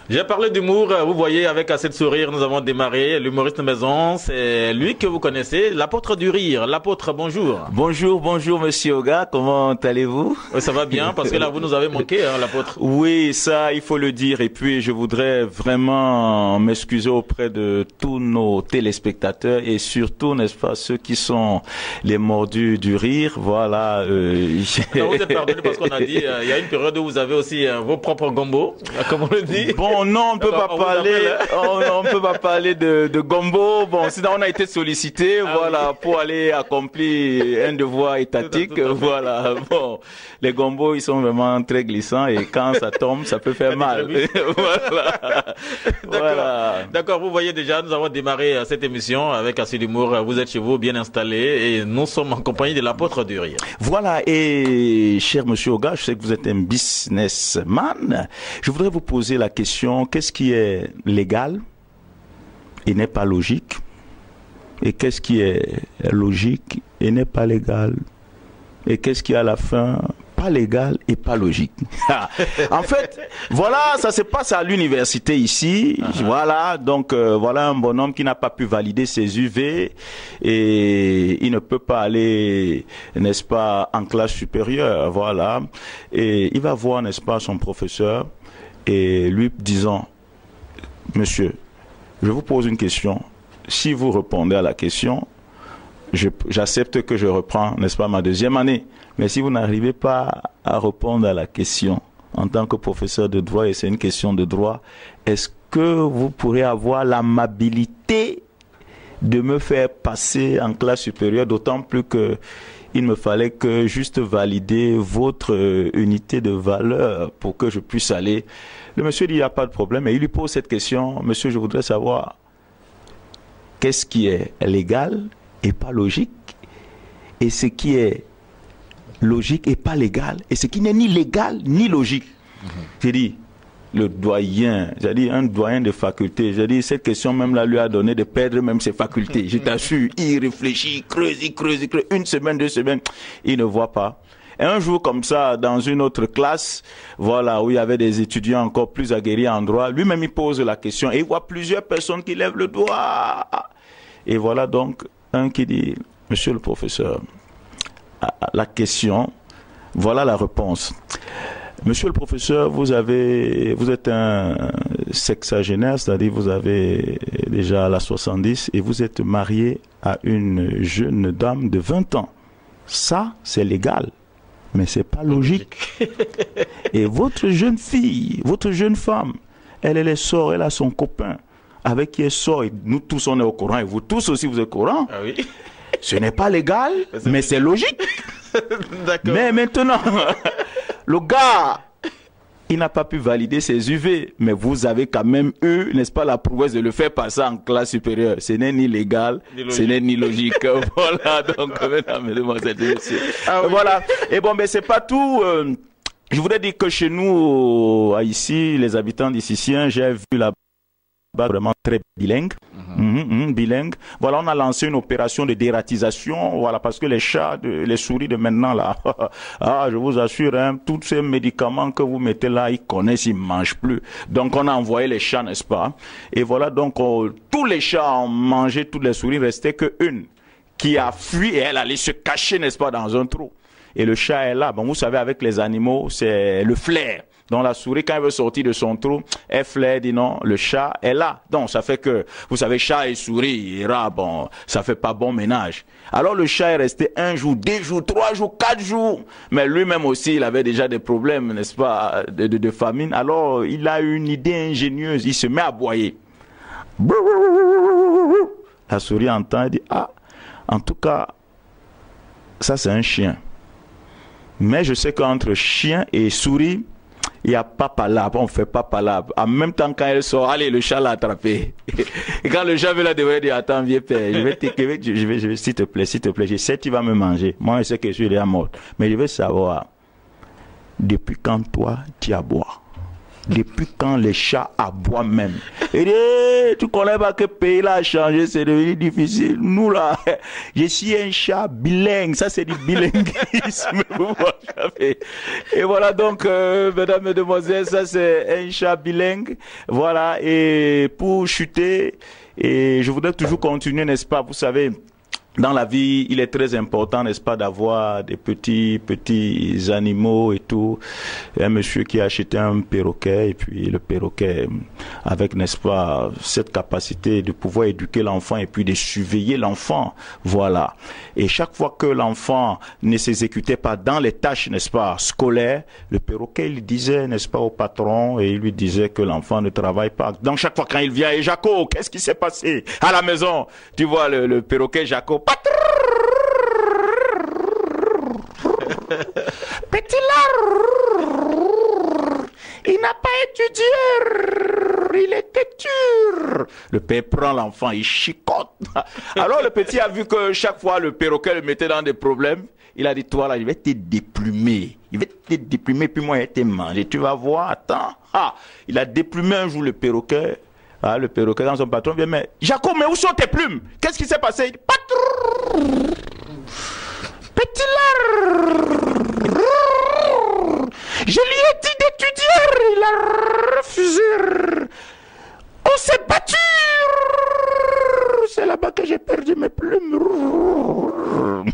J'ai parlé d'humour, vous voyez, avec assez de sourire, nous avons démarré. L'humoriste maison, c'est lui que vous connaissez, l'apôtre du rire. L'apôtre, bonjour. Bonjour, bonjour Monsieur Oga, comment allez-vous? Ça va bien, parce que là, vous nous avez manqué, hein, l'apôtre. Oui, ça, il faut le dire. Et puis, je voudrais vraiment m'excuser auprès de tous nos téléspectateurs et surtout, n'est-ce pas, ceux qui sont les mordus du rire. Voilà. Non, vous êtes pardonné parce qu'on a dit, il y a une période où vous avez aussi vos propres gombo, comme on le dit. Bon, non, on peut pas parler, on peut pas parler de gombo. Bon, sinon on a été sollicité, voilà, oui, pour aller accomplir un devoir étatique, voilà. Bon, les gombos, ils sont vraiment très glissants et quand ça tombe, ça peut faire mal. Voilà. Voilà. D'accord, vous voyez déjà, nous avons démarré cette émission avec assez d'humour. Vous êtes chez vous, bien installé et nous sommes en compagnie de l'apôtre du rire. Voilà, et cher Monsieur Oga, je sais que vous êtes un businessman. Je voudrais vous poser la question, qu'est-ce qui est légal et n'est pas logique? Et qu'est-ce qui est logique et n'est pas légal? Et qu'est-ce qui est à la fin pas légal et pas logique? En fait, voilà, ça se passe à l'université ici. Voilà, donc voilà un bonhomme qui n'a pas pu valider ses UV et il ne peut pas aller, n'est-ce pas, en classe supérieure. Voilà, et il va voir, n'est-ce pas, son professeur et lui disant: Monsieur, je vous pose une question. Si vous répondez à la question, j'accepte que je reprends, n'est-ce pas, ma deuxième année. Mais si vous n'arrivez pas à répondre à la question en tant que professeur de droit, et c'est une question de droit, est-ce que vous pourrez avoir l'amabilité de me faire passer en classe supérieure, d'autant plus que il me fallait que juste valider votre unité de valeur pour que je puisse aller. Le monsieur dit: il n'y a pas de problème. Et il lui pose cette question: Monsieur, je voudrais savoir qu'est-ce qui est légal et pas logique, et ce qui est logique et pas légal, et ce qui n'est ni légal ni logique. J'ai dit, le doyen, j'ai dit un doyen de faculté, j'ai dit cette question même là lui a donné de perdre même ses facultés. Je t'assure, il réfléchit, il creuse, une semaine, 2 semaines, il ne voit pas. Et un jour comme ça, dans une autre classe, voilà, où il y avait des étudiants encore plus aguerris en droit, lui-même il pose la question et il voit plusieurs personnes qui lèvent le doigt. Et voilà donc un qui dit: Monsieur le professeur, la question, voilà la réponse. Monsieur le professeur, vous êtes un sexagénaire, c'est-à-dire vous avez déjà la 70 et vous êtes marié à une jeune dame de 20 ans. Ça, c'est légal, mais c'est pas logique. Et votre jeune fille, votre jeune femme, elle sort, elle a son copain avec qui elle sort, et nous tous on est au courant, et vous tous aussi vous êtes au courant. Ah oui. Ce n'est pas légal, mais c'est logique. Mais maintenant, le gars, il n'a pas pu valider ses UV, mais vous avez quand même eu, n'est-ce pas, la prouesse de le faire passer en classe supérieure. Ce n'est ni légal, ce n'est ni logique. Voilà, donc, mesdames, mesdemoiselles et messieurs. Ah oui. Voilà. Et bon, mais c'est pas tout. Je voudrais dire que chez nous, ici, les habitants d'ici, j'ai vu la vraiment très bilingue. Bilingue. Voilà, on a lancé une opération de dératisation, voilà, parce que les chats, les souris de maintenant là, je vous assure, hein, tous ces médicaments que vous mettez là, ils connaissent, ils mangent plus. Donc on a envoyé les chats, n'est-ce pas? Et voilà, donc tous les chats ont mangé toutes les souris, il restait que une qui a fui et elle allait se cacher, n'est-ce pas, dans un trou. Et le chat est là. Bon, vous savez, avec les animaux, c'est le flair. Donc la souris, quand elle veut sortir de son trou, elle flaire, dit non, le chat est là. Donc ça fait que, vous savez, chat et souris, rat, bon, ça fait pas bon ménage. Alors le chat est resté 1 jour, 2 jours, 3 jours, 4 jours. Mais lui-même aussi, il avait déjà des problèmes, n'est-ce pas, de famine. Alors il a une idée ingénieuse, il se met à aboyer. La souris entend et dit: ah, en tout cas, ça c'est un chien. Mais je sais qu'entre chien et souris, il n'y a pas palabre, on ne fait pas palabre. En même temps, quand elle sort, allez, le chat l'a attrapé. Et quand le chat veut la devoir dire: attends, vieux père, je vais, s'il te plaît, je sais que tu vas me manger. Moi, je sais que je suis déjà mort. Mais je veux savoir, depuis quand toi, tu aboies? Depuis quand les chats aboient même? Il dit, tu connais pas que pays là a changé, c'est devenu difficile. Nous là, je suis un chat bilingue, ça c'est du bilinguisme. Et voilà donc, mesdames, mesdemoiselles, ça c'est un chat bilingue. Voilà, et pour chuter, et je voudrais toujours continuer, n'est-ce pas, vous savez, dans la vie, il est très important, n'est-ce pas, d'avoir des petits animaux et tout. Il y a un monsieur qui a acheté un perroquet et puis le perroquet, avec, n'est-ce pas, cette capacité de pouvoir éduquer l'enfant et puis de surveiller l'enfant. Voilà. Et chaque fois que l'enfant ne s'exécutait pas dans les tâches, n'est-ce pas, scolaires, le perroquet, il disait, n'est-ce pas, au patron, et il lui disait que l'enfant ne travaille pas. Donc chaque fois quand il vient, et Jaco, qu'est-ce qui s'est passé à la maison? Tu vois le perroquet Jaco, petit là, il n'a pas étudié, il est têtu. Le père prend l'enfant, il chicote. Alors le petit a vu que chaque fois le perroquet le mettait dans des problèmes. Il a dit, toi là, je vais te déplumer. Il va te déplumer, puis moi, je vais te manger. Tu vas voir, attends. Ah, il a déplumé un jour le perroquet. Ah, le perroquet dans son patron vient, mais Jacob, mais où sont tes plumes? Qu'est-ce qui s'est passé? Il dit, patron, petit lard, je lui ai dit d'étudier, il a refusé. On s'est battu. C'est là-bas que j'ai perdu mes plumes.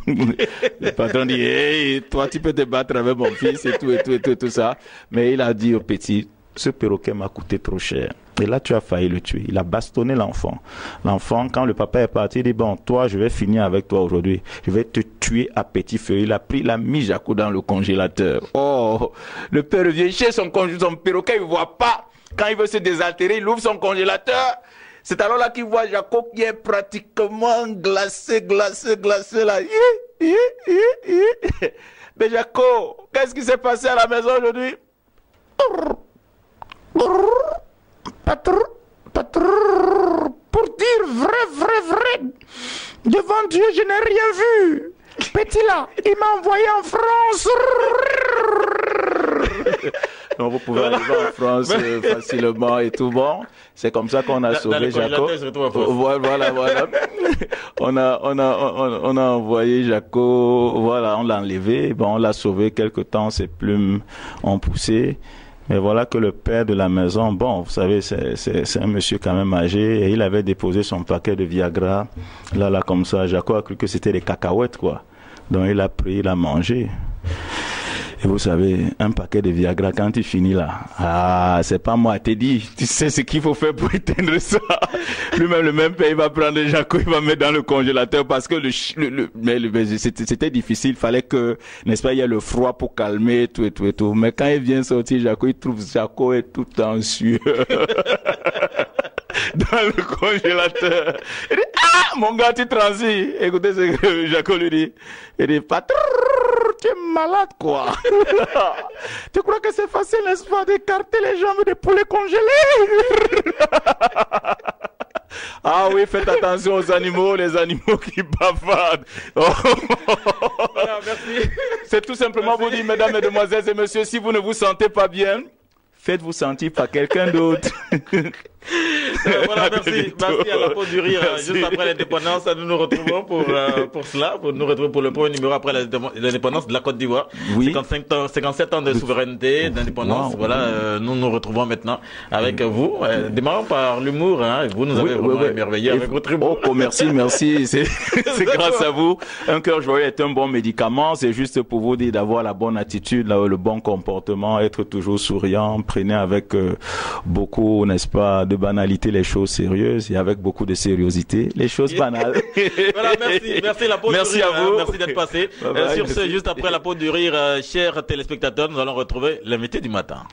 Le patron dit, hey, toi tu peux te battre avec mon fils et tout ça. Mais il a dit au petit, ce perroquet m'a coûté trop cher. Et là, tu as failli le tuer. Il a bastonné l'enfant. L'enfant, quand le papa est parti, il dit, bon, toi, je vais finir avec toi aujourd'hui. Je vais te tuer à petit feu. Il a pris, il a mis Jaco dans le congélateur. Oh, le père revient chez son perroquet, il ne voit pas. Quand il veut se désaltérer, il ouvre son congélateur. C'est alors là qu'il voit Jaco qui est pratiquement glacé là. Mais Jaco, qu'est-ce qui s'est passé à la maison aujourd'hui? Patron, pour dire vrai, devant Dieu, je n'ai rien vu. Petit là, il m'a envoyé en France. Donc vous pouvez arriver en France facilement et tout. Bon, c'est comme ça qu'on a sauvé Jaco. Voilà. On a envoyé Jaco, voilà, on l'a enlevé. Bon, on l'a sauvé quelque temps, ses plumes ont poussé. Mais voilà que le père de la maison, bon, vous savez, c'est un monsieur quand même âgé, et il avait déposé son paquet de Viagra, là, comme ça. Jaco a cru que c'était des cacahuètes, quoi. Donc il a pris, il a mangé. Et vous savez, un paquet de Viagra, quand il finit là, c'est pas moi, t'es dit, tu sais ce qu'il faut faire pour éteindre ça. Lui-même, le même père, il va prendre Jaco, il va mettre dans le congélateur parce que c'était difficile, il fallait que, n'est-ce pas, il y a le froid pour calmer, tout. Mais quand il vient sortir, Jaco, il trouve Jaco est tout en sueur. Dans le congélateur. Il dit, mon gars, tu transis. Écoutez ce que Jaco lui dit. Il dit, patron, tu es malade, quoi. Tu crois que c'est facile, n'est-ce pas, d'écarter les jambes des poulets congelés? Ah oui, faites attention aux animaux, les animaux qui bavardent. Voilà, merci. C'est tout simplement vous dire, mesdames, mesdemoiselles et messieurs, si vous ne vous sentez pas bien, faites-vous sentir par quelqu'un d'autre. Voilà, merci à la pause du rire. Juste après l'indépendance, nous nous retrouvons pour cela, pour nous retrouver pour le premier numéro après l'indépendance de la Côte d'Ivoire. Oui. 57 ans de souveraineté, d'indépendance. Wow. Voilà, nous nous retrouvons maintenant avec vous. Démarrons par l'humour. Hein. Vous nous avez vraiment émerveillé avec votre humour. Oh, merci. C'est grâce à vous. Un cœur joyeux est un bon médicament. C'est juste pour vous dire d'avoir la bonne attitude, le bon comportement, être toujours souriant. Prenez avec beaucoup, n'est-ce pas, de banalité les choses sérieuses et avec beaucoup de sériosité les choses banales. Voilà, merci la pause du rire, à vous. Merci d'être passé. Sur ce, juste après la pause du rire, chers téléspectateurs, nous allons retrouver l'invité du matin.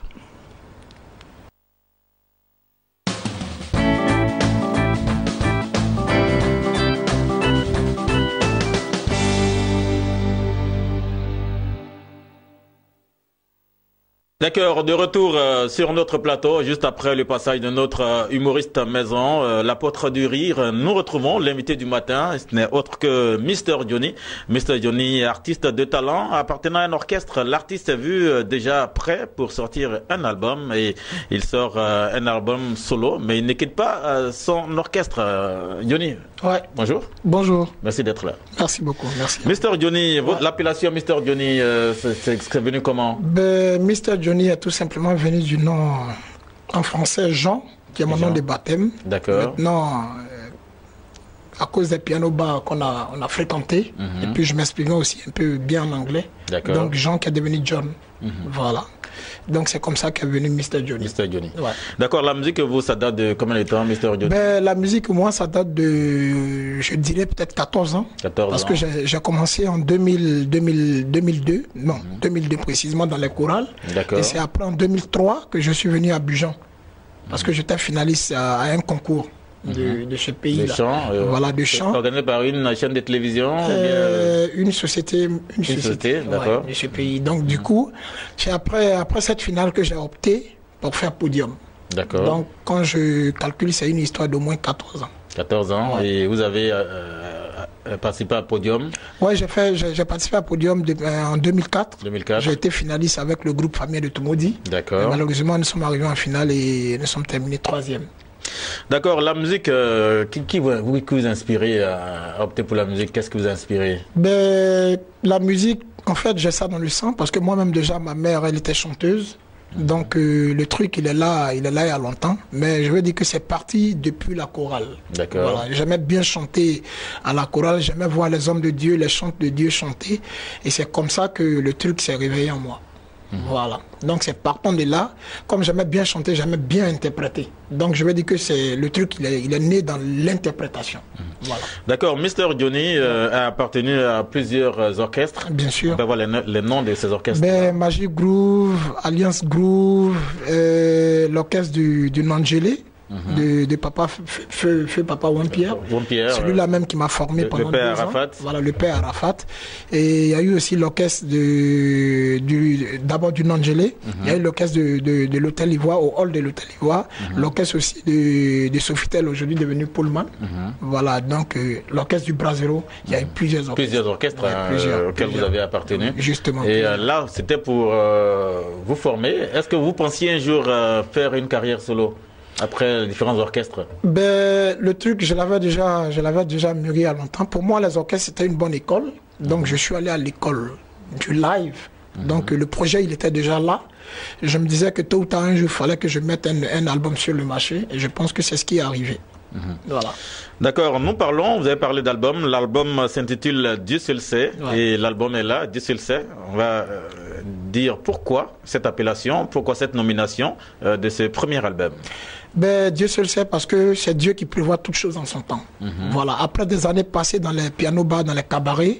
D'accord, de retour sur notre plateau, juste après le passage de notre humoriste maison, l'apôtre du rire, nous retrouvons l'invité du matin, ce n'est autre que Mr Johnny. Mr Johnny, artiste de talent, appartenant à un orchestre. L'artiste est vu déjà prêt pour sortir un album et il sort un album solo, mais il ne quitte pas son orchestre. Johnny, ouais. Bonjour. Bonjour. Merci d'être là. Merci beaucoup, merci. Mr Johnny, ouais. L'appellation Mr Johnny, c'est venu comment? Mr Johnny est tout simplement venu du nom en français Jean, qui est mon nom de baptême. D'accord. Maintenant, à cause des pianos bas qu'on a fréquenté, et puis je m'exprimais aussi un peu bien en anglais. D'accord. Donc Jean qui est devenu John. Voilà. Donc c'est comme ça qu'est venu Mr Johnny. Mr Johnny. Ouais. D'accord, la musique, vous, ça date de combien de temps, Mr Johnny? La musique, moi, ça date de, je dirais peut-être 14 ans. 14 parce ans. que j'ai commencé en 2002, non, 2002 précisément dans les chorales. D'accord. Et c'est après en 2003 que je suis venu à Bujan. Parce que j'étais finaliste à un concours de ce pays-là. De chant, voilà, de chant. Organisé par une chaîne de télévision une société, d'accord. de ce pays. Donc du coup, c'est après cette finale que j'ai opté pour faire podium. D'accord. Donc quand je calcule, c'est une histoire d'au moins 14 ans. 14 ans, ouais. Et vous avez participé à Podium? Oui, j'ai participé à Podium en 2004. 2004. J'ai été finaliste avec le groupe Famille de Toumoudi. D'accord. Malheureusement, nous sommes arrivés en finale et nous sommes terminés 3e. D'accord, la musique, qui vous inspirez à opter pour la musique? Qu'est-ce qui vous a inspiré? La musique, en fait, j'ai ça dans le sang parce que moi-même déjà, ma mère, elle était chanteuse. Donc le truc, il est là il y a longtemps. Mais je veux dire que c'est parti depuis la chorale. D'accord. Voilà. J'aimais bien chanter à la chorale, j'aimais voir les hommes de Dieu, les chants de Dieu chanter. Et c'est comme ça que le truc s'est réveillé en moi. Voilà. Donc c'est partant de là, comme j'aimais bien chanter, j'aimais bien interpréter. Donc je veux dire que c'est le truc, il est né dans l'interprétation. Voilà. D'accord. Mr Johnny a appartenu à plusieurs orchestres. Bien sûr. On peut voir les noms de ces orchestres. Magic Groove, Alliance Groove, l'orchestre du Nangélé. De papa feu papa Wampierre. Celui-là même qui m'a formé pendant 2 ans. Arafat. Voilà, le père Arafat. Et il y a eu aussi l'orchestre d'abord du Nangélé. Il y a eu l'orchestre de l'Hôtel Ivoire, au hall de l'Hôtel Ivoire. L'orchestre aussi de Sofitel, aujourd'hui devenu Pullman. Voilà, donc l'orchestre du Brasero. Il y a eu plusieurs orchestres. Plusieurs orchestres auxquels vous avez appartenu. Justement. Et là, c'était pour vous former. Est-ce que vous pensiez un jour faire une carrière solo après les différents orchestres? Le truc, je l'avais déjà mûri à longtemps. Pour moi, les orchestres, c'était une bonne école. Donc, je suis allé à l'école du live. Donc, le projet, il était déjà là. Je me disais que tôt ou tard, un jour, il fallait que je mette un album sur le marché. Et je pense que c'est ce qui est arrivé. Voilà. D'accord, nous parlons, vous avez parlé d'album. L'album s'intitule Dieu seul sait. Ouais. Et l'album est là, Dieu seul sait. On va dire pourquoi cette appellation, pourquoi cette nomination de ce premier album. Dieu seul sait parce que c'est Dieu qui prévoit toutes choses en son temps. Voilà. Après des années passées dans les pianos bas, dans les cabarets,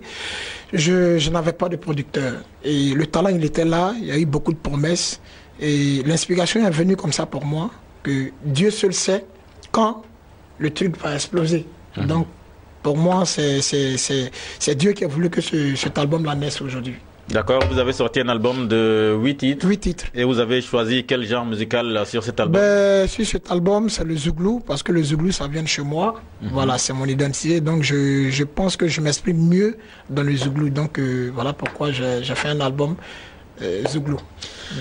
je n'avais pas de producteur. Et le talent, il était là, il y a eu beaucoup de promesses. Et l'inspiration est venue comme ça pour moi, que Dieu seul sait quand le truc va exploser. Donc, pour moi, c'est Dieu qui a voulu que cet album-là naisse aujourd'hui. D'accord, vous avez sorti un album de 8 titres. 8 titres. Et vous avez choisi quel genre musical sur cet album? Sur cet album, c'est le Zouglou, parce que le Zouglou, ça vient de chez moi. Voilà, c'est mon identité. Donc, je pense que je m'exprime mieux dans le Zouglou. Donc, voilà pourquoi j'ai fait un album Zouglou.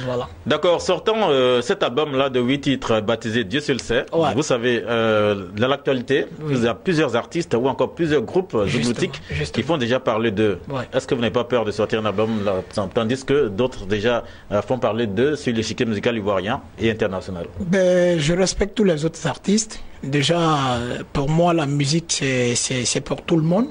Voilà. D'accord, sortant cet album-là de 8 titres baptisé Dieu seul sait. Ouais. Vous savez, dans l'actualité, il y a plusieurs artistes ou encore plusieurs groupes zougloutiques qui font déjà parler d'eux. Ouais. Est-ce que vous n'avez pas peur de sortir un album là, tandis que d'autres déjà font parler d'eux sur l'échiquier musical ivoirien et international? Je respecte tous les autres artistes. Déjà, pour moi, la musique, c'est pour tout le monde.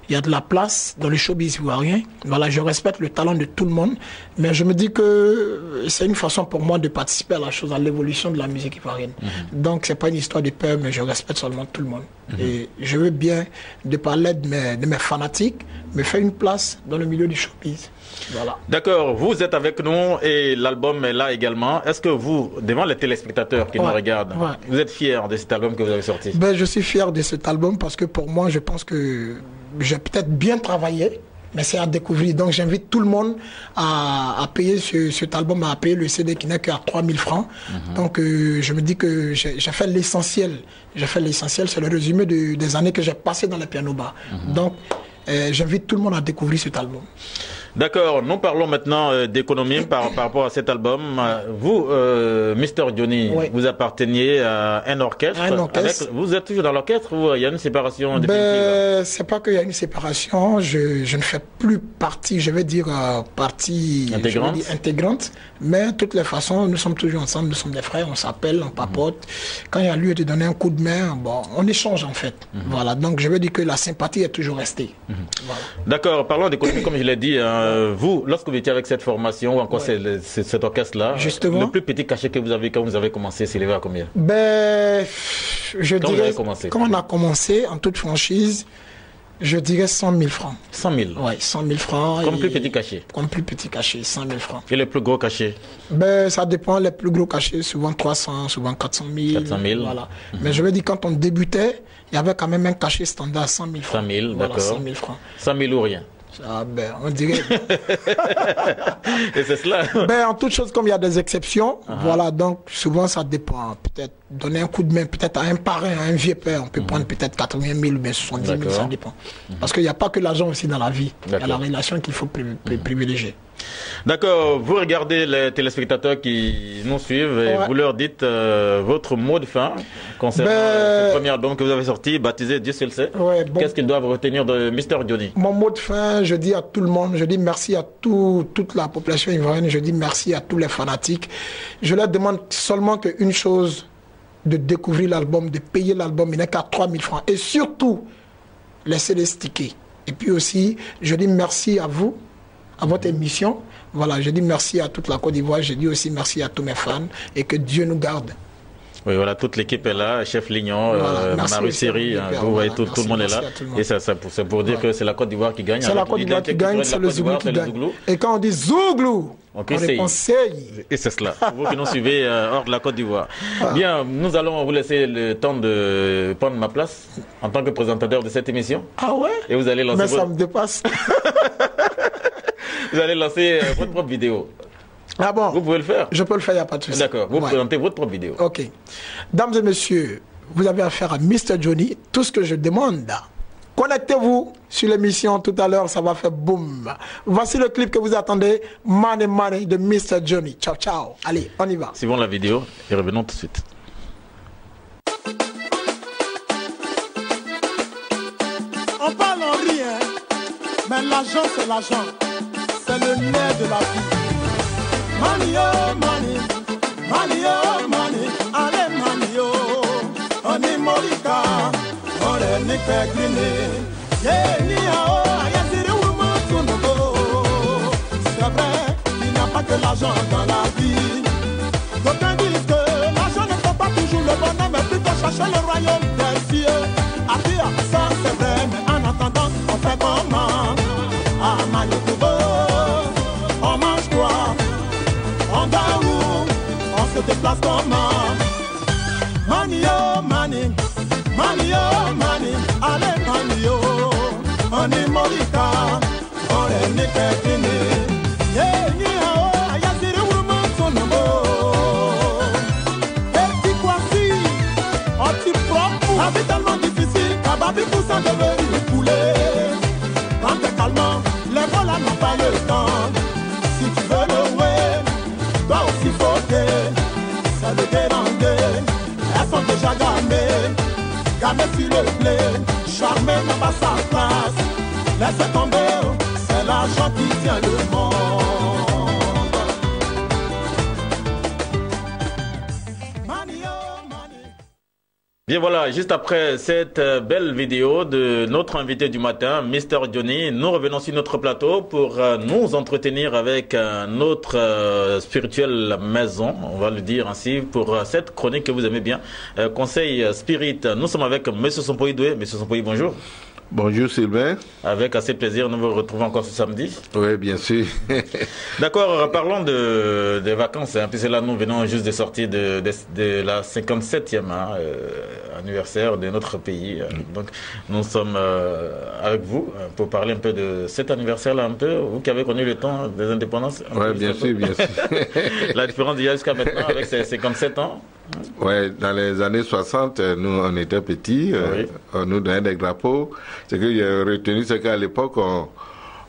Il y a de la place dans le showbiz ivoirien. Voilà, je respecte le talent de tout le monde, mais je me dis que c'est une façon pour moi de participer à la chose, à l'évolution de la musique ivoirienne. Donc, c'est pas une histoire de peur, mais je respecte seulement tout le monde. Et je veux bien, de parler de mes fanatiques, me faire une place dans le milieu du showbiz. Voilà. D'accord, vous êtes avec nous et l'album est là également. Est-ce que vous, devant les téléspectateurs qui nous regardent, vous êtes fiers de cet album que vous avez sorti? Je suis fier de cet album parce que pour moi, je pense que j'ai peut-être bien travaillé. mais c'est à découvrir. Donc j'invite tout le monde à payer cet album, à payer le CD qui n'est qu'à 3000 francs. Donc je me dis que j'ai fait l'essentiel. J'ai fait l'essentiel, c'est le résumé des années que j'ai passées dans les pianos bas. Donc j'invite tout le monde à découvrir cet album. D'accord, nous parlons maintenant d'économie par rapport à cet album. Vous, Mr Johnny, oui. Vous apparteniez à un orchestre. Vous êtes toujours dans l'orchestre ou il y a une séparation définitive? C'est pas qu'il y a une séparation, je ne fais plus partie, je vais dire partie intégrante, mais de toutes les façons, nous sommes toujours ensemble, nous sommes des frères, on s'appelle, on papote. Quand il y a lieu de donner un coup de main, bon, on échange en fait. Voilà, donc je veux dire que la sympathie est toujours restée. Voilà. D'accord, parlons d'économie comme je l'ai dit. Vous, lorsque vous étiez avec cette formation ou encore cet orchestre-là, le plus petit cachet que vous avez quand vous avez commencé s'élevait à combien? Je dirais, quand on a commencé, en toute franchise, je dirais 100 000 francs. 100 000? Oui, 100 000 francs. Comme plus petit cachet? Comme plus petit cachet, 100 000 francs. Et le plus gros cachet? Ça dépend, les plus gros cachets, souvent 300, souvent 400 000. 400 000? Voilà. Mais je veux dire, quand on débutait, il y avait quand même un cachet standard à 100 000 francs. 100 000, voilà, d'accord. 100 000 francs. 100 000 ou rien? On dirait. Et c'est cela. En toute chose, comme il y a des exceptions, voilà, donc souvent ça dépend. Peut-être donner un coup de main, peut-être à un parrain, à un vieux père, on peut prendre peut-être 80 000 ou bien 70 000, ça dépend. Parce qu'il n'y a pas que l'argent aussi dans la vie. Il y a la relation qu'il faut privilégier. D'accord, vous regardez les téléspectateurs qui nous suivent et vous leur dites votre mot de fin concernant ce premier album que vous avez sorti, baptisé Dieu seul sait. Qu'est-ce qu'ils doivent retenir de Mr Johnny? Mon mot de fin, je dis à tout le monde, je dis merci à toute la population ivoirienne, je dis merci à tous les fanatiques. Je leur demande seulement qu'une chose, de découvrir l'album, de payer l'album, il n'est qu'à 3000 francs. Et surtout, laissez-les sticker. Et puis aussi, je dis merci à vous, à votre émission. Voilà, je dis merci à toute la Côte d'Ivoire, je dis aussi merci à tous mes fans et que Dieu nous garde. Oui, voilà, toute l'équipe est là, Chef Lignon, Maru Siri, vous voyez, tout le monde est là. Et c'est pour dire que c'est la Côte d'Ivoire qui gagne. C'est la Côte d'Ivoire qui gagne, c'est le Zouglou qui gagne. Et quand on dit Zouglou, on répond Sey. Et c'est cela, vous qui nous suivez hors de la Côte d'Ivoire. Bien, nous allons vous laisser le temps de prendre ma place en tant que présentateur de cette émission. Ah ouais? Et vous allez lancer Mais ça me dépasse. Vous allez lancer votre propre vidéo. Ah bon? Vous pouvez le faire? Je peux le faire, il n'y a pas de souci. D'accord, vous présentez votre propre vidéo. Ok. Dames et messieurs, vous avez affaire à Mr Johnny. Tout ce que je demande, connectez-vous sur l'émission tout à l'heure, ça va faire boum. Voici le clip que vous attendez, Money Money de Mr Johnny. Ciao, ciao. Allez, on y va. Suivons la vidéo et revenons tout de suite. On parle en rien, mais l'argent c'est l'argent. C'est le nerf de la vie. Money, oh, money, money, oh, money, allez, money, oh, on est Morika, on est Nipegrine, yeah, oh, c'est vrai, il n'y a pas que l'argent dans la vie. D'aucuns disent que l'argent ne fait pas toujours le bonheur, mais plutôt chercher le royaume des cieux. Ah, ça c'est vrai, mais en attendant, on fait comment? Ah, Manitobo, on mange quoi? On va où? On se déplace comment? Money, oh, money, money, oh, money, allez, money, oh, on est Morika, on est Nipegrine, yeah, oh, yasiri woman sonobo. Et puis voici, on t'y propre. La vie tellement difficile, Kababi pour s'en devenir poulet. Quand t'es calmant, les volants n'ont pas le temps. Si tu veux le ouais, toi aussi fauter, c'est le déranger. Elles sont déjà gamées, gamées sur le blé. Charmé n'a pas sa place. Laissez tomber, c'est l'argent qui tient le monde. Bien voilà, juste après cette belle vidéo de notre invité du matin, Mr Johnny, nous revenons sur notre plateau pour nous entretenir avec notre spirituelle maison, on va le dire ainsi, pour cette chronique que vous aimez bien, Conseil Spirit. Nous sommes avec M. Sompoï Doué. M. Sompoï, bonjour. Bonjour Sylvain. Avec assez de plaisir, nous vous retrouvons encore ce samedi. Oui, bien sûr. D'accord, parlons des vacances, hein, puisque là nous venons juste de sortir de la 57e anniversaire de notre pays. Donc nous sommes avec vous pour parler un peu de cet anniversaire-là, un peu, vous qui avez connu le temps des indépendances. Oui, bien sûr, bien sûr. La différence d'il y a jusqu'à maintenant avec ces 57 ans. Oui, dans les années 60, nous, on était petits, on nous donnait des drapeaux. Ce que j'ai retenu, c'est qu'à l'époque,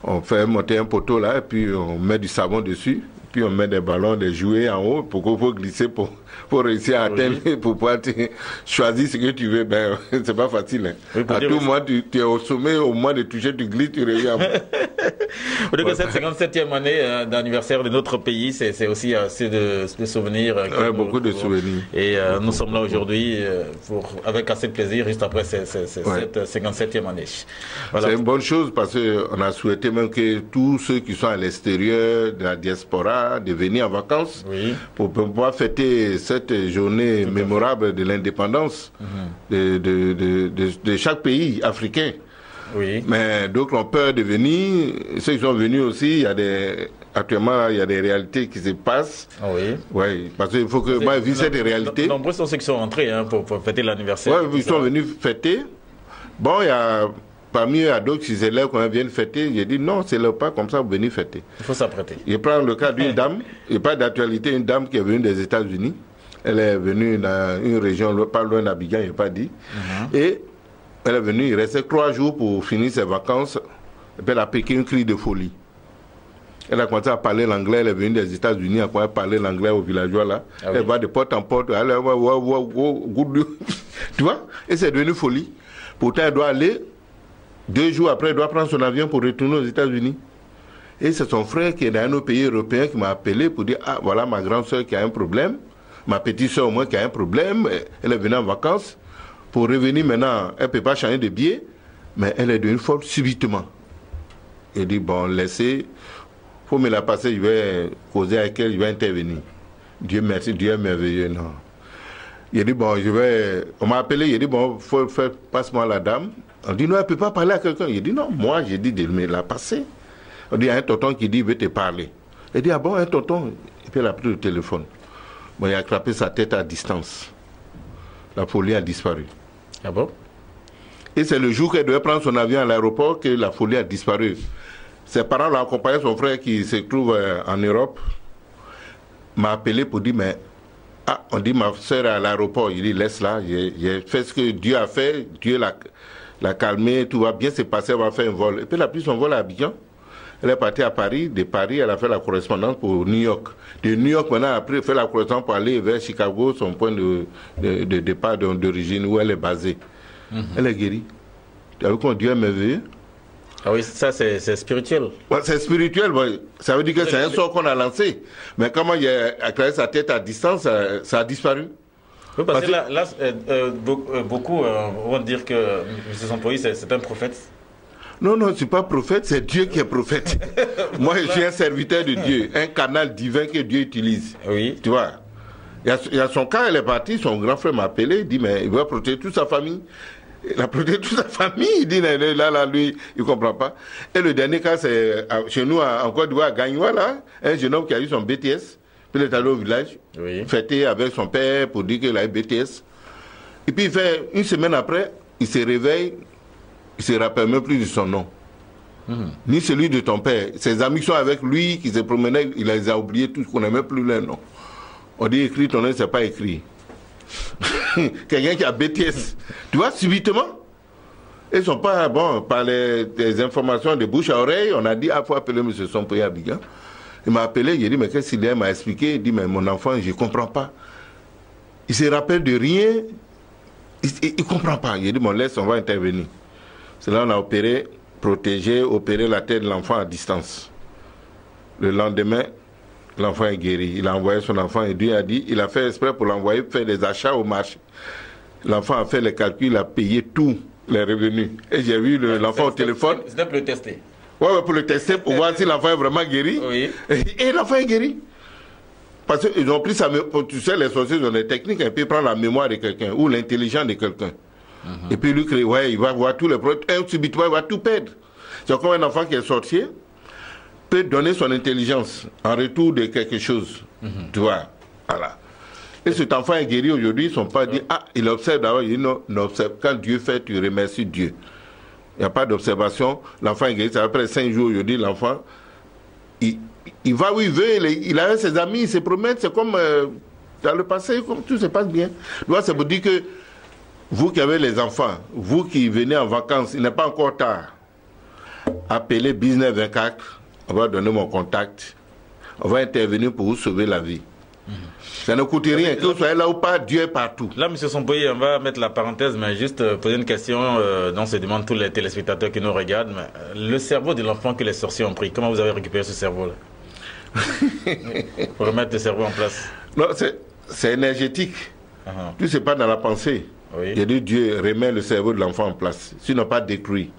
on fait monter un poteau là, et puis on met du savon dessus, puis on met des ballons, des jouets en haut, pour qu'il faut glisser pour réussir à atteindre, pour pouvoir choisir ce que tu veux. Ben, c'est pas facile. Hein. Oui, à tout moment, tu es au sommet, au moment de toucher, tu glisses, tu reviens. Vous dites que cette 57e année d'anniversaire de notre pays, c'est aussi assez de souvenirs. Beaucoup de souvenirs. Et nous sommes là aujourd'hui avec assez de plaisir, juste après cette 57e année. Voilà. C'est une bonne chose parce qu'on a souhaité même que tous ceux qui sont à l'extérieur de la diaspora de venir en vacances pour pouvoir fêter cette journée mémorable de l'indépendance de chaque pays africain. Oui. Mais d'autres ont peur de venir. Ceux qui sont venus aussi, actuellement, il y a des réalités qui se passent. Oui. Oui, parce qu'il faut que moi, vu cette réalité. Nombreux sont ceux qui sont rentrés pour fêter l'anniversaire. Oui, ils sont venus fêter. Bon, il y a parmi eux, il y a d'autres qui s'élèvent quand ils viennent fêter. J'ai dit non, c'est le pas comme ça, vous venez fêter. Il faut s'apprêter. Je prends le cas d'une dame, il n'y a pas d'actualité, une dame qui est venue des États-Unis. Elle est venue dans une région pas loin d'Abidjan, il n'y a pas dit. Et elle est venue, il restait 3 jours pour finir ses vacances. Et puis elle a piqué un cri de folie. Elle a commencé à parler l'anglais, elle est venue des États-Unis, elle a commencé à parler l'anglais aux villageois là. Elle va de porte en porte, elle tu vois? Et c'est devenu folie. Pourtant, elle doit aller, 2 jours après, elle doit prendre son avion pour retourner aux États-Unis. Et c'est son frère qui est dans un autre pays européen qui m'a appelé pour dire, ah voilà ma grande soeur qui a un problème, ma petite soeur au moins qui a un problème, elle est venue en vacances. Pour revenir maintenant, elle ne peut pas changer de billet, mais elle est devenue folle subitement. Il dit, bon, laissez, il faut me la passer, je vais causer avec elle, je vais intervenir. Dieu merci, Dieu est merveilleux, non. Il dit, bon, on m'a appelé, il dit, bon, passe-moi la dame. On dit, non, elle ne peut pas parler à quelqu'un. Il dit, non, moi, j'ai dit de me la passer. On dit, il y a un tonton qui dit, il veut te parler. Il dit, ah bon, un tonton. Et puis elle a pris le téléphone. Bon, il a attrapé sa tête à distance. La folie a disparu. Ah bon? Et c'est le jour qu'elle devait prendre son avion à l'aéroport que la folie a disparu. Ses parents l'ont accompagné, son frère qui se trouve en Europe m'a appelé pour dire, mais on dit ma soeur est à l'aéroport. Il dit, laisse-la, j'ai fait ce que Dieu a fait, Dieu l'a calmé, tout va bien se passer, elle va faire un vol. Et puis elle a pris son vol à Abidjan. Elle est partie à Paris, de Paris, elle a fait la correspondance pour New York. De New York, maintenant, après, elle fait la correspondance pour aller vers Chicago, son point de départ d'origine, où elle est basée. Elle est guérie. Tu as vu comment Dieu est merveilleux? Ah oui, ça c'est spirituel. Ouais, c'est spirituel, ouais. Ça veut dire que c'est un sort qu'on a lancé. Mais comment il a créé sa tête à distance, ça a disparu. Oui, parce que là beaucoup vont dire que M. Sampoï, c'est un prophète. Non, non, je ne suis pas prophète, c'est Dieu qui est prophète. Moi, je suis un serviteur de Dieu, un canal divin que Dieu utilise. Oui. Tu vois, il y a son cas, elle est partie, son grand frère m'a appelé, il dit, mais il va protéger toute sa famille. Il a protégé toute sa famille, il dit, là, lui, il ne comprend pas. Et le dernier cas, c'est chez nous, en Côte d'Ivoire, à Gagnoua, là, un jeune homme qui a eu son BTS, puis il est allé au village, fêter avec son père pour dire qu'il a eu BTS. Et puis, il fait une semaine après, il se réveille, il ne se rappelle même plus de son nom. Ni celui de ton père. Ses amis sont avec lui, qui se promenaient, il les a oubliés tous, qu'on n'aimait plus leur nom. On dit écrit ton nom, c'est pas écrit. Quelqu'un qui a BTS. Tu vois, subitement. Ils ne sont pas, bon, par des informations de bouche à oreille, on a dit, il faut appeler M. Sampoï Abidjan. Il m'a appelé, il a dit, mais qu'est-ce qu'il m'a expliqué? Il dit, mais mon enfant, je ne comprends pas. Il se rappelle de rien, il ne comprend pas. Il a dit, bon, laisse, on va intervenir. C'est là qu'on a opéré, opéré la tête de l'enfant à distance. Le lendemain, l'enfant est guéri. Il a envoyé son enfant et Dieu a dit, il a fait exprès pour l'envoyer faire des achats au marché. L'enfant a fait les calculs, il a payé tous les revenus. Et j'ai vu l'enfant au téléphone. C'était pour le tester. Oui, pour le tester, pour voir si l'enfant est vraiment guéri. Oui. Et l'enfant est guéri. Parce qu'ils ont pris sa mémoire. Tu sais, les sorciers ont des techniques, ils peuvent prendre la mémoire de quelqu'un ou l'intelligence de quelqu'un. Et puis lui, il va voir tous les problèmes, et subitement, il va tout perdre. C'est comme un enfant qui est sorcier, peut donner son intelligence en retour de quelque chose. Tu vois, voilà. Et cet enfant est guéri aujourd'hui, son père dit, il observe d'abord, il dit non, quand Dieu fait, tu remercies Dieu. Il n'y a pas d'observation, l'enfant est guéri, c'est après 5 jours, aujourd'hui, l'enfant, il va où il veut, il a ses amis, il se promène, c'est comme dans le passé, comme tout se passe bien. C'est pour dire que vous qui avez les enfants, vous qui venez en vacances, il n'est pas encore tard. Appelez Business 24, on va donner mon contact, on va intervenir pour vous sauver la vie. Ça ne coûte rien, que vous soyez là ou pas, Dieu est partout. Là, M. Sompoyi, on va mettre la parenthèse, mais juste poser une question dont se demandent tous les téléspectateurs qui nous regardent. Mais, le cerveau de l'enfant que les sorciers ont pris, comment vous avez récupéré ce cerveau-là? Pour remettre le cerveau en place. Non, c'est énergétique. Tout c'est pas dans la pensée. Oui. Il dit Dieu remet le cerveau de l'enfant en place, sinon pas détruit.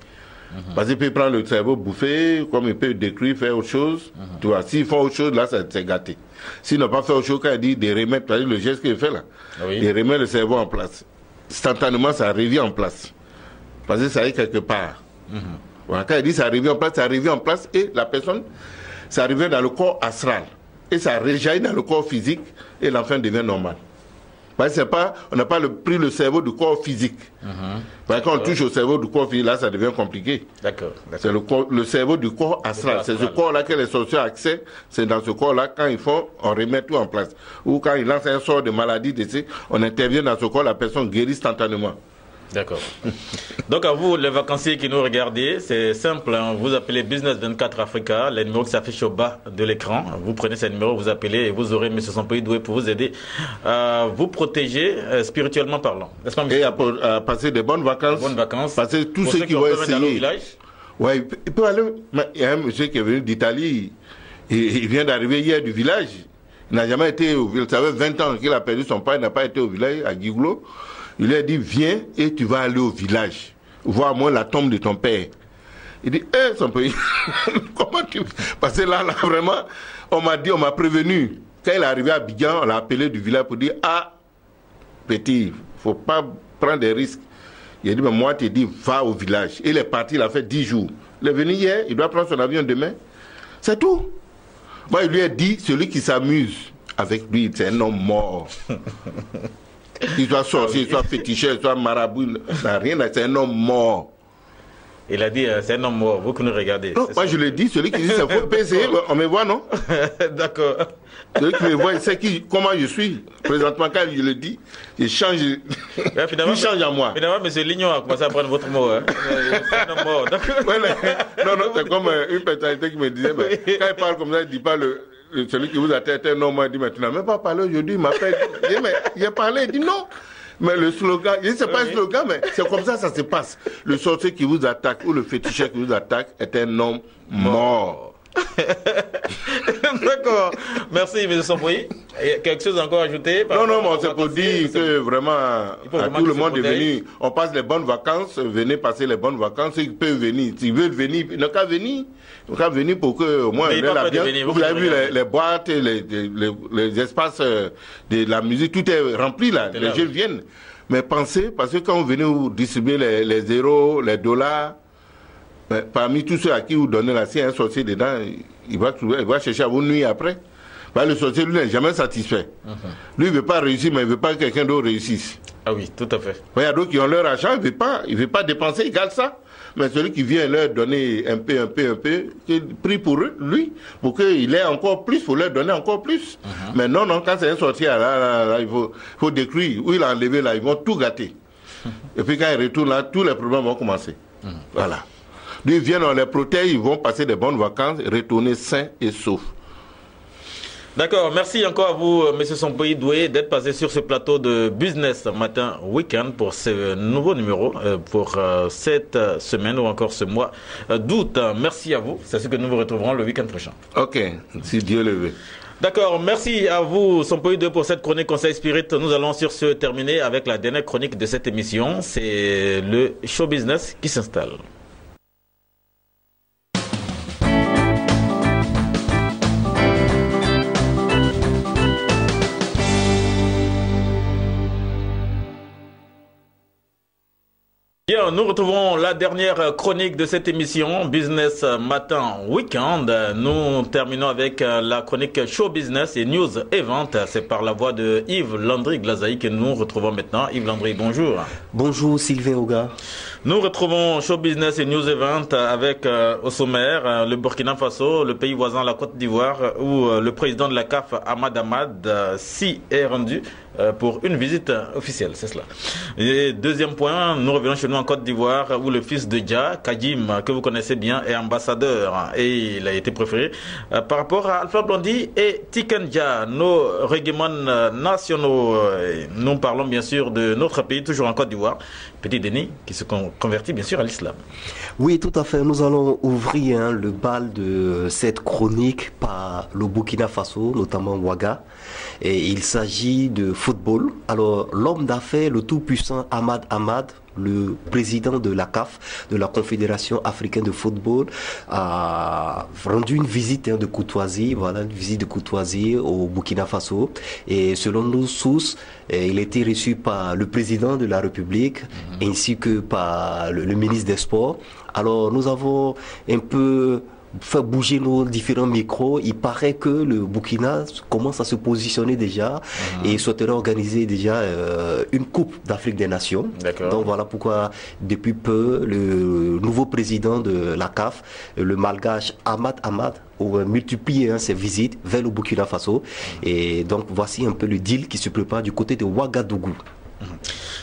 Parce qu'il peut prendre le cerveau, bouffer, comme il peut détruire, faire autre chose. Tu vois, s'il fait autre chose, là, c'est gâté. S'il n'a pas fait autre chose, quand il dit de remettre, le geste qu'il fait là, il remet le cerveau en place. Instantanément, ça revient en place. Parce que ça arrive quelque part. Voilà, quand il dit ça revient en place, et la personne, ça revient dans le corps astral. Et ça rejaillit dans le corps physique, et l'enfant devient normal. Parce que on n'a pas pris le cerveau du corps physique. Parce que quand on touche au cerveau du corps physique, là, ça devient compliqué. D'accord. C'est le cerveau du corps astral. C'est ce corps-là que les sorciers ont accès. C'est dans ce corps-là, quand ils font, on remet tout en place. Ou quand ils lancent un sort de maladie, on intervient dans ce corps, la personne guérit instantanément. D'accord. Donc à vous, les vacanciers qui nous regardez, c'est simple, hein, vous appelez Business 24 Africa, les numéros qui s'affichent au bas de l'écran, vous prenez ces numéros, vous appelez et vous aurez M. Sompoyi Doué pour vous aider à vous protéger spirituellement parlant. N'est-ce pas, et à passer de bonnes vacances. Bonnes vacances. Parce que tous ceux qui vont essayer. Ouais, il peut aller. Il y a un monsieur qui est venu d'Italie, il vient d'arriver hier du village. Il n'a jamais été au village. Ça fait 20 ans qu'il a perdu son père, il n'a pas été au village, à Guiglo. Il lui a dit, viens et tu vas aller au village, voir moi la tombe de ton père. Il dit, son pays, comment tu... Parce que là, vraiment, on m'a prévenu. Quand il est arrivé à Abidjan, on l'a appelé du village pour dire, petit, il ne faut pas prendre des risques. Il a dit, mais moi, je t'ai dit, va au village. Il est parti, il a fait 10 jours. Il est venu hier, il doit prendre son avion demain. C'est tout. Moi, il lui a dit, celui qui s'amuse avec lui, c'est un homme mort. Qu'il soit sorcier, soit féticheur, soit marabout, n'a rien, c'est un homme mort. Il a dit, c'est un homme mort, vous qui nous regardez. Non, moi je le dis, celui qui dit c'est faux, on me voit, non? D'accord. Celui qui me voit, il sait comment je suis. Présentement, quand je le dis, il change, il change en moi. Finalement, M. Lignon a commencé à prendre votre mot. Hein. C'est un homme mort. Non, c'est comme une personnalité qui me disait, mais, quand il parle comme ça, il ne dit pas celui qui vous a tête un homme, il dit, mais tu n'as même pas parlé aujourd'hui, il m'appelle. J'ai parlé, il dit non. Mais le slogan, c'est pas un slogan, mais c'est comme ça se passe. Le sorcier qui vous attaque ou le féticheur qui vous attaque est un homme mort. D'accord. Merci, M. Sompoyi. Quelque chose encore à ajouter? Non, c'est pour dire que vraiment, tout le monde est venu. On passe les bonnes vacances. Venez passer les bonnes vacances. Ils peuvent venir. S'ils veulent venir, ils n'ont qu'à venir. Ils n'ont qu'à venir pour que, au moins, vous avez vu les boîtes, les espaces de la musique, tout est rempli là. Les jeunes viennent. Mais pensez, parce que quand vous venez vous distribuer les zéros, les dollars, parmi tous ceux à qui vous donnez là, s'il y a un sorcier dedans, il va chercher à vous nuire après. Bah, le sorcier, lui, n'est jamais satisfait. Lui, il ne veut pas réussir, mais il ne veut pas que quelqu'un d'autre réussisse. Ah oui, tout à fait. Il y a d'autres qui ont leur argent, il ne veut pas dépenser, il garde ça. Mais celui qui vient leur donner un peu, il prie pour eux, lui, pour qu'il ait encore plus, pour leur donner encore plus. Mais non, quand c'est un sorcier, là, il faut détruire. Où il a enlevé, là, ils vont tout gâter. Et puis quand il retourne là, tous les problèmes vont commencer. Voilà. Lui, ils viennent, on les protège, ils vont passer des bonnes vacances, retourner sains et saufs. D'accord, merci encore à vous, M. Sompoyi Doué, d'être passé sur ce plateau de Business Matin Week-end pour ce nouveau numéro, pour cette semaine ou encore ce mois d'août. Merci à vous, c'est ce que nous vous retrouverons le week-end prochain. Ok, si Dieu le veut. D'accord, merci à vous, Sompoyi Doué, pour cette chronique Conseil Spirit. Nous allons sur ce terminer avec la dernière chronique de cette émission, c'est le show business qui s'installe. Bien, nous retrouvons la dernière chronique de cette émission, Business Matin Weekend. Nous terminons avec la chronique Show Business et News Event. C'est par la voix de Yves Landry Glazaï que nous retrouvons maintenant. Yves Landry, bonjour. Bonjour Sylvain Oga. Nous retrouvons Show Business et News Event avec au sommaire le Burkina Faso, le pays voisin, la Côte d'Ivoire, où le président de la CAF, Ahmad Ahmad, s'y est rendu pour une visite officielle, c'est cela. Et deuxième point, nous revenons chez nous en Côte d'Ivoire où le fils de Dja, Kadim, que vous connaissez bien, est ambassadeur et il a été préféré par rapport à Alpha Blondy et Tiken Jah, nos régiments nationaux. Nous parlons bien sûr de notre pays, toujours en Côte d'Ivoire. Petit Denis qui se convertit bien sûr à l'islam. Oui, tout à fait. Nous allons ouvrir le bal de cette chronique par le Burkina Faso, notamment Ouaga. Et il s'agit de football. Alors, l'homme d'affaires, le tout-puissant Ahmad Ahmad, le président de la CAF, de la Confédération africaine de football, a rendu une visite de courtoisie, voilà, une visite de courtoisie au Burkina Faso. Et selon nos sources, il a été reçu par le président de la République ainsi que par le ministre des Sports. Alors, nous avons un peu faire bouger nos différents micros. Il paraît que le Burkina commence à se positionner déjà et souhaiterait organiser déjà une Coupe d'Afrique des Nations. Donc voilà pourquoi depuis peu le nouveau président de la CAF, le malgache Ahmad Ahmad, a multiplié ses visites vers le Burkina Faso. Et donc voici un peu le deal qui se prépare du côté de Ouagadougou.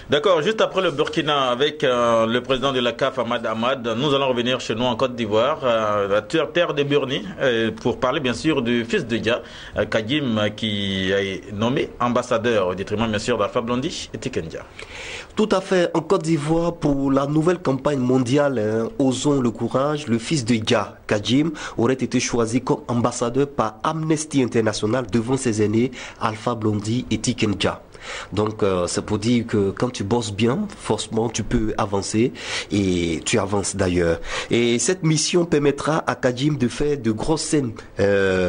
D'accord, juste après le Burkina avec le président de la CAF, Ahmad Ahmad, nous allons revenir chez nous en Côte d'Ivoire, la terre de Burni, pour parler bien sûr du fils de Dja, Kadim, qui est nommé ambassadeur au détriment bien sûr d'Alpha Blondy et Tiken Jah. Tout à fait, en Côte d'Ivoire, pour la nouvelle campagne mondiale Osons le courage, le fils de Dja, Kadim, aurait été choisi comme ambassadeur par Amnesty International devant ses aînés Alpha Blondy et Tiken Jah. Donc c'est pour dire que quand tu bosses bien, forcément tu peux avancer et tu avances d'ailleurs. Et cette mission permettra à Kadim de faire de grosses scènes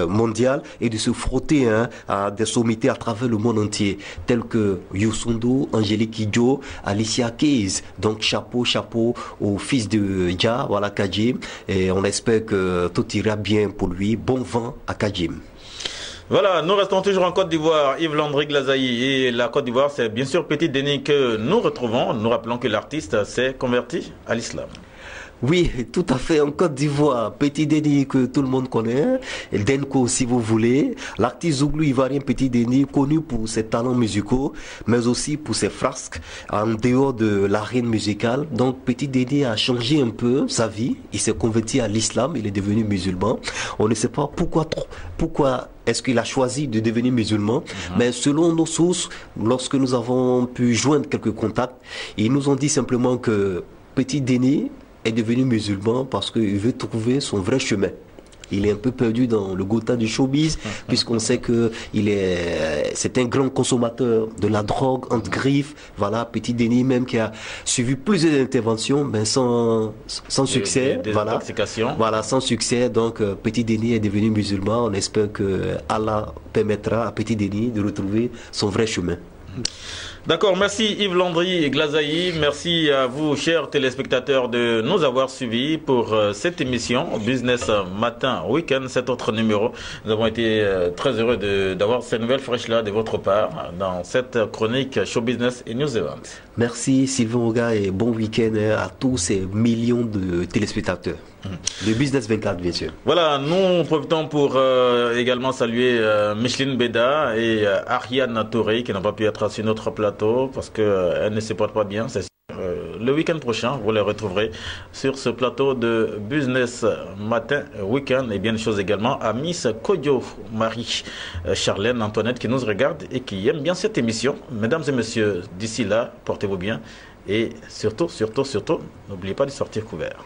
mondiales et de se frotter à des sommités à travers le monde entier, tels que Youssou N'Dour, Angélique Kidjo, Alicia Keys. Donc chapeau au fils de Dja, voilà Kadim. Et on espère que tout ira bien pour lui. Bon vent à Kadim. Voilà, nous restons toujours en Côte d'Ivoire, Yves Landry Glazaï, et la Côte d'Ivoire, c'est bien sûr Petit Denis que nous retrouvons. Nous rappelons que l'artiste s'est converti à l'islam. Oui, tout à fait. En Côte d'Ivoire, Petit Denis que tout le monde connaît, Denko si vous voulez, l'artiste zouglou ivoirien Petit Denis, connu pour ses talents musicaux, mais aussi pour ses frasques en dehors de l'arène musicale. Donc Petit Denis a changé un peu sa vie, il s'est converti à l'islam, il est devenu musulman. On ne sait pas pourquoi est-ce qu'il a choisi de devenir musulman, mais selon nos sources, lorsque nous avons pu joindre quelques contacts, ils nous ont dit simplement que Petit Denis est devenu musulman parce qu'il veut trouver son vrai chemin. Il est un peu perdu dans le gotha du showbiz, puisqu'on sait que c'est un grand consommateur de la drogue entre griffes. Voilà, Petit Denis même qui a suivi plusieurs interventions, mais sans succès. Voilà, sans succès. Donc Petit Denis est devenu musulman. On espère que Allah permettra à Petit Denis de retrouver son vrai chemin. D'accord, merci Yves Landry et Glazaï, merci à vous chers téléspectateurs de nous avoir suivis pour cette émission Business Matin Weekend, cet autre numéro. Nous avons été très heureux d'avoir ces nouvelles fraîches-là de votre part dans cette chronique Show Business et News Event. Merci Sylvain Oga et bon week-end à tous ces millions de téléspectateurs. Le Business 24 bien sûr. Voilà, nous profitons pour également saluer Micheline Beda et Ariane Touré qui n'ont pas pu être sur notre plateau parce qu'elles ne se portent pas bien. Le week-end prochain, vous les retrouverez sur ce plateau de Business Matin Week-end et bien de choses également à Miss Kodjo Marie Charlène Antoinette qui nous regarde et qui aime bien cette émission. Mesdames et messieurs, d'ici là, portez-vous bien et surtout, n'oubliez pas de sortir couvert.